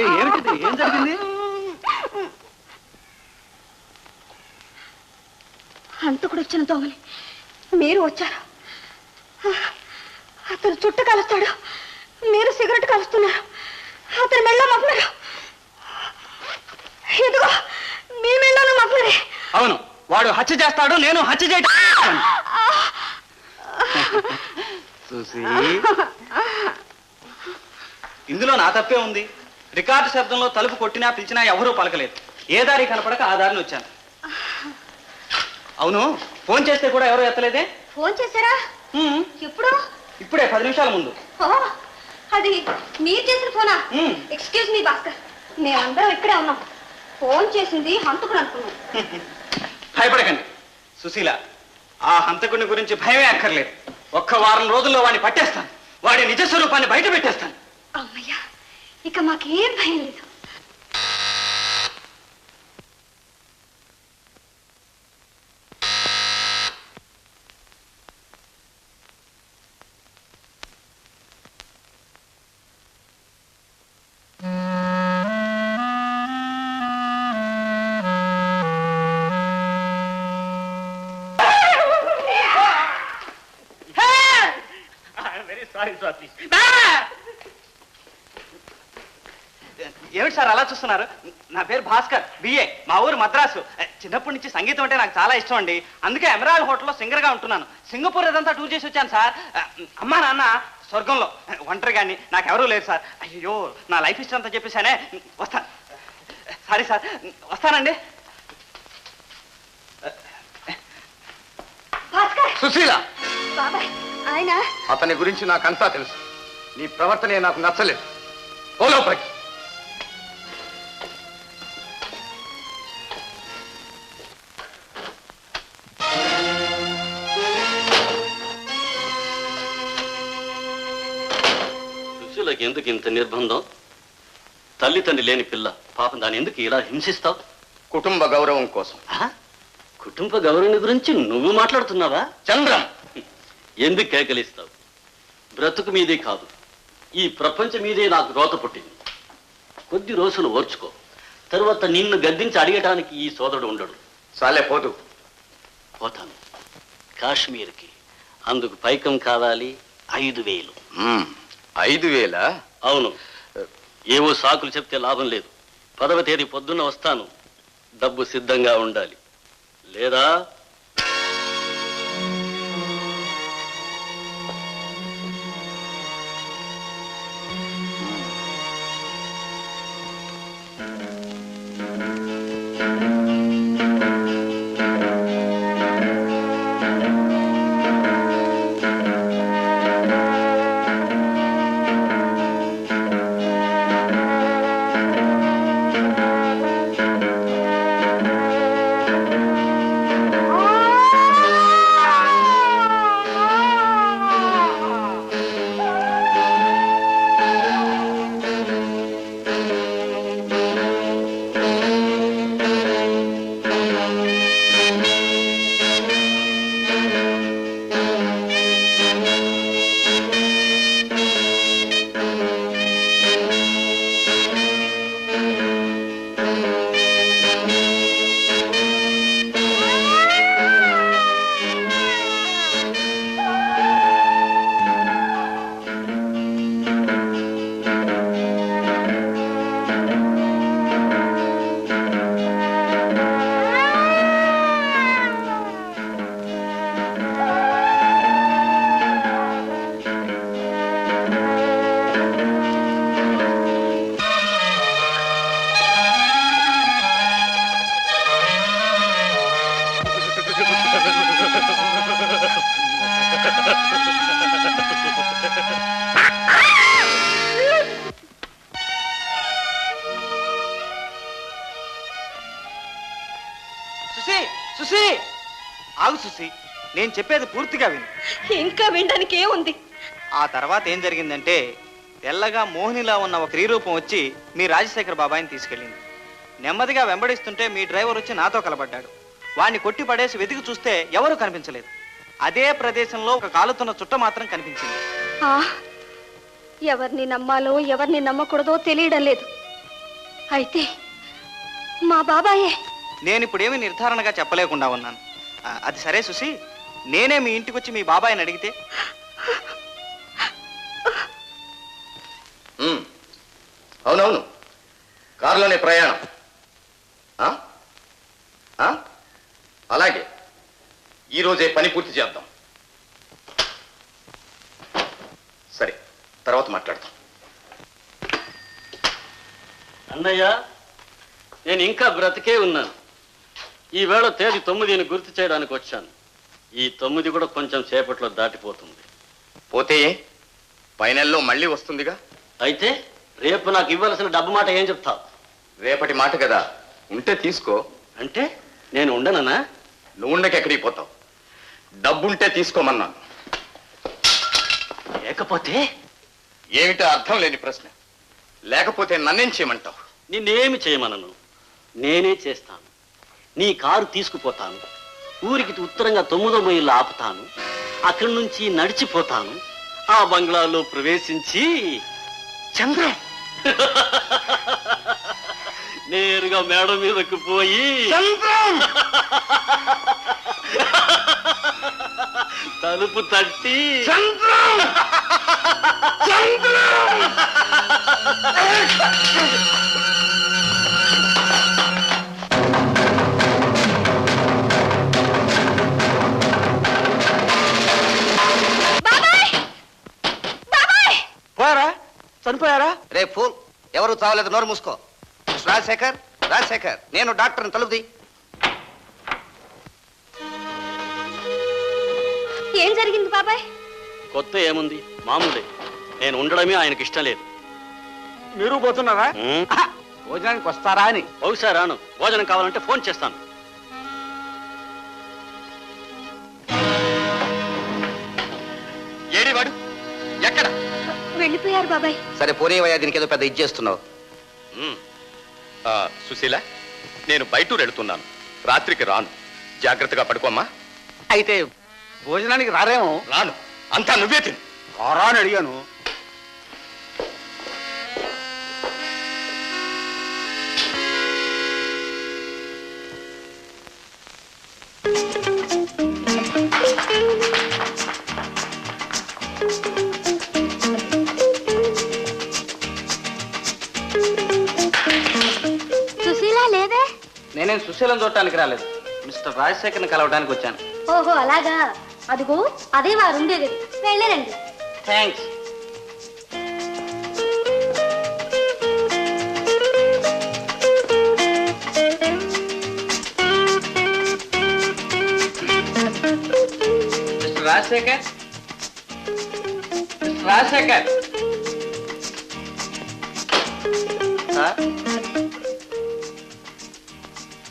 ఏమిటి? ఏం జరిగింది? హంతకుడు వచ్చిన దొంగని మీరు వచ్చారు. అతను చుట్టు కలుస్తాడు, మీరు సిగరెట్ కలుస్తున్నారు. అతని మెళ్ళ మఫ్లరు, ఇదిగో మీ మెళ్ళను మఫ్లరే. అవును, వాడు హత్య చేస్తాడు, నేను హత్య చేయటం. చూసి ఇందులో నా తప్పే ఉంది. రికార్డు శబ్దంలో తలుపు కొట్టినా పిలిచినా ఎవరూ పలకలేదు. ఏ దారి కనపడక ఆ దారిని వచ్చాను. అవును, ఫోన్ చేస్తే కూడా ఎవరూ ఎత్తలేదే? ఫోన్ చేశారా? ఎప్పుడు? ఇప్పుడే 10 నిమిషాల ముందు. అది మీరు చేసిన ఫోనా? ఎక్స్క్యూజ్ మీ భాస్కర్, మేమందరం ఇక్కడే ఉన్నాం. ఫోన్ చేసింది హంతకుడు అనుకున్నాం. భయపడకండి సుశీల, ఆ హంతకుని గురించి భయమే అక్కర్లేదు. ఒక్క వారం రోజుల్లో వాడిని పట్టేస్తాను, వాడి నిజ స్వరూపాన్ని బయట పెట్టేస్తాను. అమ్మయ్యా, ఇక మాకేం భయం లేదు. ఏమిటి సార్ అలా చూస్తున్నారు? నా పేరు భాస్కర్, బిఏ, మా ఊరు మద్రాసు. చిన్నప్పటి నుంచి సంగీతం అంటే నాకు చాలా ఇష్టం అండి. అందుకే ఎమరాల్డ్ హోటల్లో సింగర్గా ఉంటున్నాను. సింగపూర్ ఇదంతా టూర్ చేసి వచ్చాను సార్. అమ్మా నాన్న స్వర్గంలో, ఒంటరి కానీ నాకెవరూ లేదు సార్. అయ్యో, నా లైఫ్ ఇష్టం అంతా చెప్పేసానే. వస్తాను. సారీ సార్, వస్తానండి. సుశీల, ఆయన అతని గురించి నాకంతా తెలుసు. నీ ప్రవర్తనే నాకు నచ్చలేదు. పోలోపలికి. సుశీలకి ఎందుకు ఇంత నిర్బంధం? తల్లిదండ్రి లేని పిల్ల, పాపం దాన్ని ఎందుకు ఇలా హింసిస్తావు? కుటుంబ గౌరవం కోసం. కుటుంబ గౌరవం గురించి నువ్వు మాట్లాడుతున్నావా? చంద్రం, ఎందుకు కేకలిస్తావు? బ్రతుకు మీదే కాదు, ఈ ప్రపంచం మీదే నాకు రోత పుట్టింది. కొద్ది రోజులు ఓర్చుకో, తరువాత నిన్ను గద్దించి అడిగటానికి ఈ సోదరుడు ఉండడు. సాలే పోదు. పోతాను కాశ్మీర్కి. అందుకు పైకం కావాలి 5,000. 5,000? అవును, ఏవో సాకులు చెప్తే లాభం లేదు. 10వ తేదీ పొద్దున్న వస్తాను. డబ్బు సిద్ధంగా ఉండాలి, లేదా సుశీ, ఆగు సుశీ, నేను చెప్పేది పూర్తిగా విను. ఇంకా వినడానికి ఏముంది? ఆ తర్వాత ఏం జరిగిందంటే, తెల్లగా మోహినిలా ఉన్న ఒక స్త్రీరూపం వచ్చి మీ రాజశేఖర్ బాబాయిని తీసుకెళ్ళింది. నెమ్మదిగా వెంబడిస్తుంటే మీ డ్రైవర్ వచ్చి నాతో కలబడ్డాడు. వాణ్ణి కొట్టి పడేసి వెతికి చూస్తే ఎవరూ కనిపించలేదు. అదే ప్రదేశంలో ఒక కాలుతున్న చుట్ట మాత్రం కనిపించింది. ఎవరిని నమ్మాలో ఎవరిని నమ్మకూడదో తెలియడం లేదు. అయితే మా బాబాయే. నేను ఇప్పుడేమి నిర్ధారణగా చెప్పలేకుండా ఉన్నాను. అది సరే సుసి, నేనే మీ ఇంటికి వచ్చి మీ బాబాయ్ని అడిగితే? అవునవును, కారులోనే ప్రయాణం. అలాగే ఈరోజే పని పూర్తి చేద్దాం. సరే, తర్వాత మాట్లాడతాం. అన్నయ్య, నేను ఇంకా బ్రతికే ఉన్నాను. ఈవేళ తేదీ 9ని గుర్తు చేయడానికి వచ్చాను. ఈ 9 కూడా కొంచెం సేపట్లో దాటిపోతుంది. పోతే పై నెలలో మళ్ళీ వస్తుందిగా. అయితే రేపు నాకు ఇవ్వాల్సిన డబ్బు మాట ఏం చెప్తావు? రేపటి మాట కదా, ఉంటే తీసుకో. అంటే నేను ఉండనన్నా? నువ్వు ఉండకి ఎక్కడికి పోతావు? డబ్బుంటే తీసుకోమన్నాను. లేకపోతే? ఏమిటో అర్థం లేని ప్రశ్న. లేకపోతే నన్నేం చేయమంటావు? నిన్నేమి చేయమనను, నేనే చేస్తాను. నీ కారు తీసుకుపోతాను, ఊరికి ఉత్తరంగా 9వ మైలు ఆపుతాను, అక్కడి నుంచి నడిచిపోతాను, ఆ బంగ్లాలో ప్రవేశించి చంద్రం నేరుగా మేడ మీదకు పోయి తలుపు తట్టి పోయారా? చనిపోయారా? రే ఫూల్, ఎవరు చావలేదు, నోరు మూసుకో. రాజశేఖర్, రాజశేఖర్, నేను డాక్టర్ని, తలుపుది. ఏం జరిగింది బాబాయ్? కొత్త ఏముంది, మామూలే. నేను ఉండడమే ఆయనకి ఇష్టం లేదు. మీరు పోతున్నారా? భోజనానికి వస్తారా అని. బహుశా రాను. భోజనం కావాలంటే ఫోన్ చేస్తాను. ఏడివాడు? ఎక్కడ? వెళ్ళిపోయారు బాబాయ్. సరే పోనీవయ్యా, దీనికి ఏదో పెద్ద ఇచ్చేస్తున్నావు. సుశీల, నేను బయటూరు వెళుతున్నాను. రాత్రికి రాను. జాగ్రత్తగా పడుకోమ్మా. అయితే భోజనానికి రారేమో. రాను, అంతా నువ్వే తిను. రారా అని అడిగాను. సుశీల లేదే? నేనేం సుశీలం చూడటానికి రాలేదు, మిస్టర్ రాజశేఖర్ని కలవడానికి వచ్చాను. ఓహో అలాగా. అదిగో అదే వారు ఉండేది. వెళ్ళారండి. Thanks. Mister Rajasekhar, mister Rajasekhar. Sir,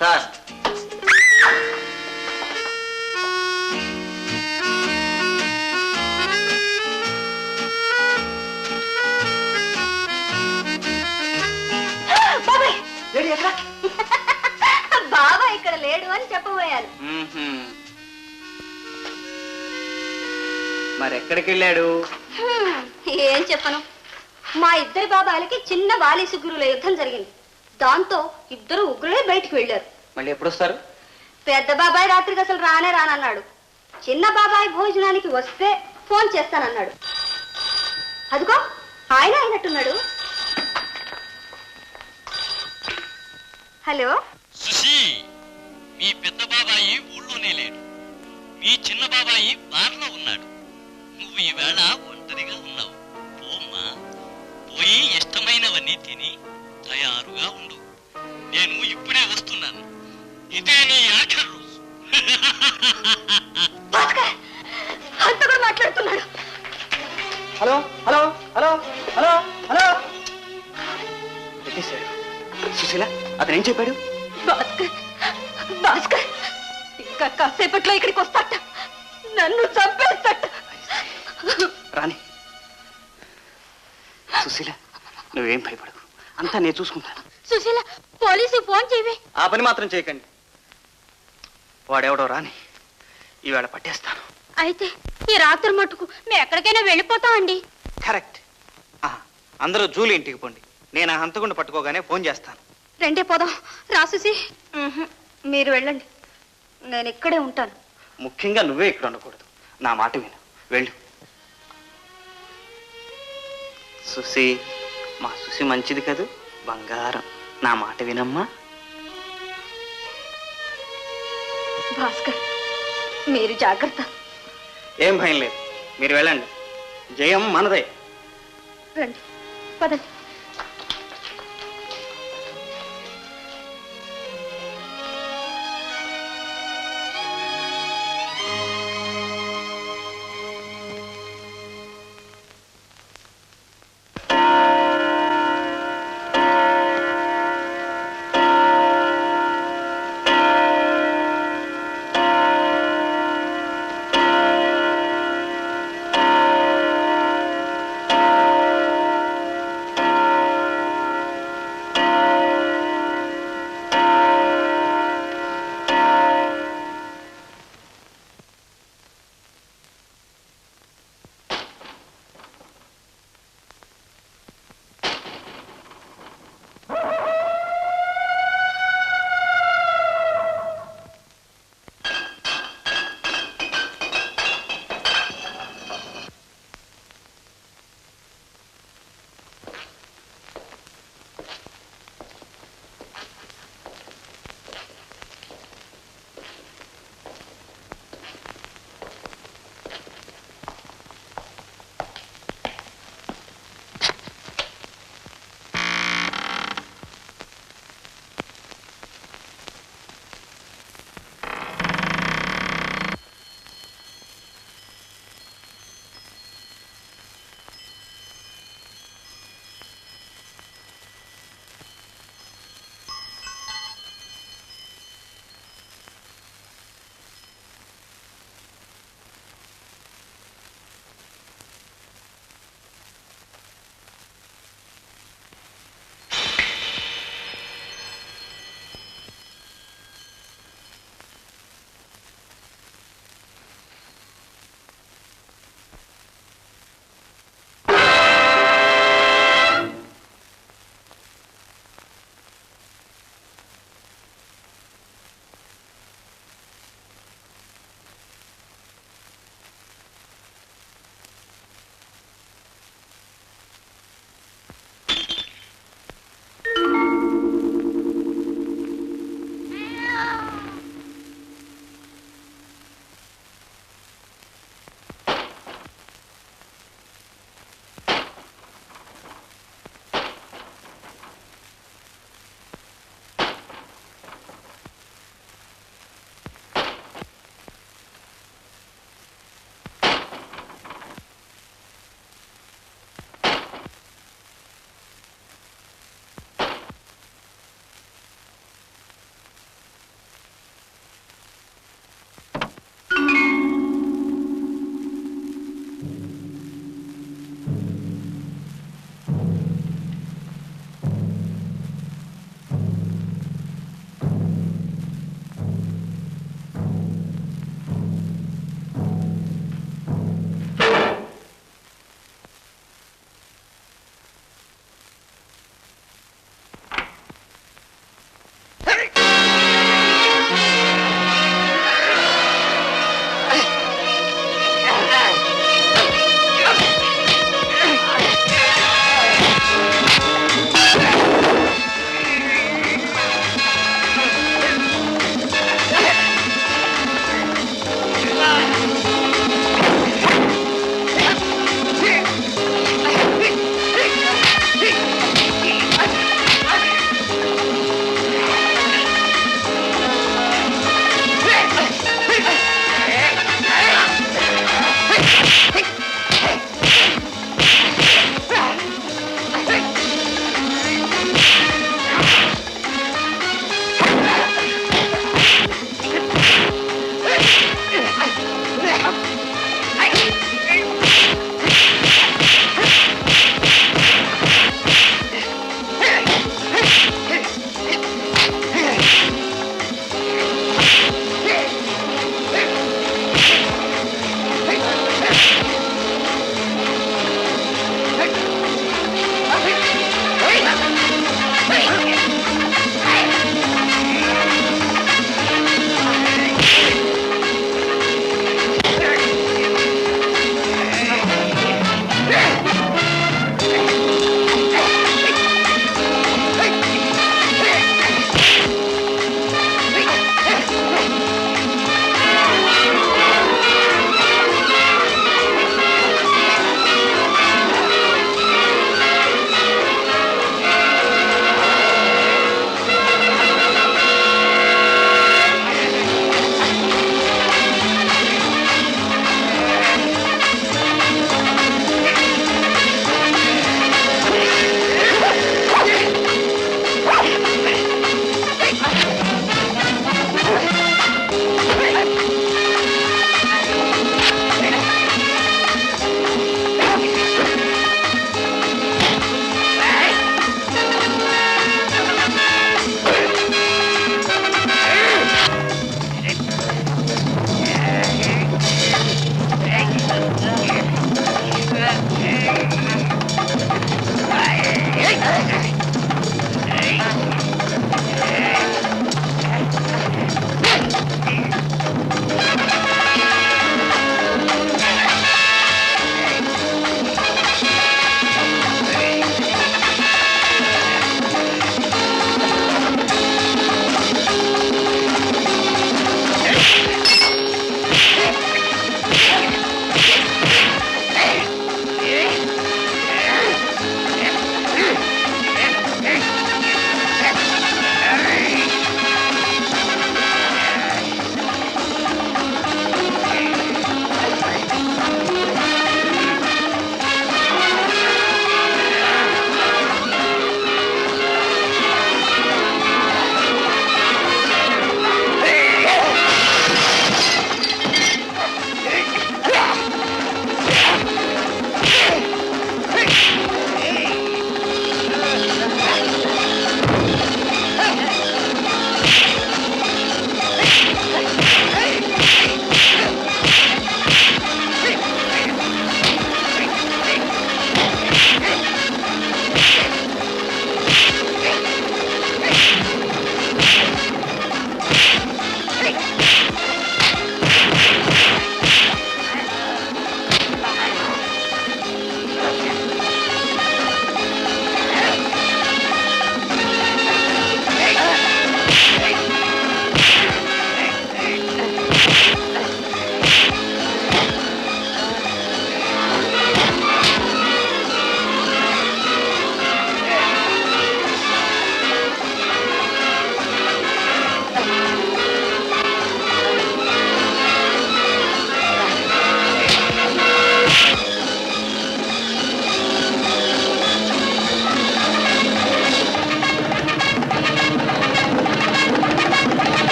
sir. బాబా ఇక్కడ లేడు అని చెప్పబోయాను. మరి ఎక్కడికి వెళ్ళాడు? ఏం చెప్పను. మా ఇద్దరి బాబాయిలకి చిన్న బాలీసు గురువుల యుద్ధం జరిగింది. దాంతో ఇద్దరు ఉగ్రులే బయటికి వెళ్ళారు. మళ్ళీ ఎప్పుడు వస్తారు? పెద్ద బాబాయ్ రాత్రికి అసలు రానే రానన్నాడు. చిన్న బాబాయ్ భోజనానికి వస్తే ఫోన్ చేస్తానన్నాడు. అదిగో ఆయన అయినట్టున్నాడు. హలో సుశీ, మీ పెద్ద బాబాయి ఊళ్ళోనే లేడు. మీ చిన్న బాబాయి బార్లో ఉన్నాడు. నువ్వు ఈవేళ ఒంటరిగా ఉన్నావు. పోమ్మా, పోయి ఇష్టమైనవన్నీ తిని తయారుగా ఉండు. నేను ఇప్పుడే వస్తున్నాను. ఇదే నీ ఆఖరి రోజు. అంత కూడా మాట్లాడుతున్నాడు. Hello hello hello hello hello. పెట్టేశాడు. సుశీల, అతను ఏం చెప్పాడు? భాస్కర్, భాస్కర్ ఇంకా కాసేపట్లో ఇక్కడికి వస్తాట. నన్ను చంపేస్తాట. రాని. సుశీల, నువ్వేం భయపడకు, అంతా నేను చూసుకుంటాను. సుశీల, పోలీసు ఫోన్ చేయవే. ఆ పని మాత్రం చేయకండి. వాడెవడో రాని, ఈవేళ పట్టేస్తాను. అయితే ఈ రాత్రి మటుకు మేము ఎక్కడికైనా వెళ్ళిపోతామండి. కరెక్ట్. అందరూ జూలి ఇంటికి పోండి. నేను ఆ హంతకుండా పట్టుకోగానే ఫోన్ చేస్తాను. రెండే పోదాం రా సుసి. మీరు వెళ్ళండి, నేను ఇక్కడే ఉంటాను. ముఖ్యంగా నువ్వే ఇక్కడ ఉండకూడదు. నా మాట విను, వెళ్ళు. సుసి, మా సుసి మంచిది కదూ, బంగారం. నా మాట వినమ్మా. భాస్కర్, మీరు జాగ్రత్త. ఏం భయం లేదు, మీరు వెళ్ళండి. జయం మనదే. రండి, పదండి.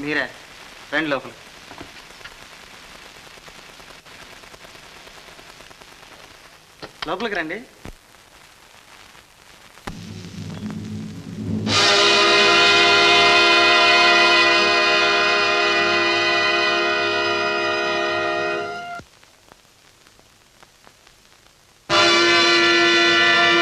మీరే రండి లోపల. లోపలికి రండి.